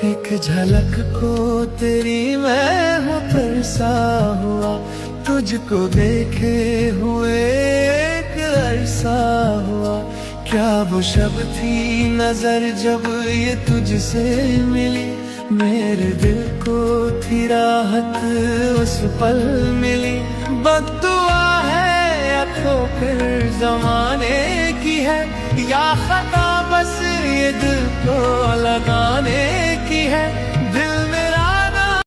एक झलक को तेरी मैं हूँ तरसा हुआ, तुझको देखे हुए एक अरसा हुआ। क्या वो शब थी नजर जब ये तुझसे मिली, मेरे दिल को थी राहत उस पल मिली। बद्दुआ है या तो फिर जमाने की है, या खता बस ये दिल को लगाने की है।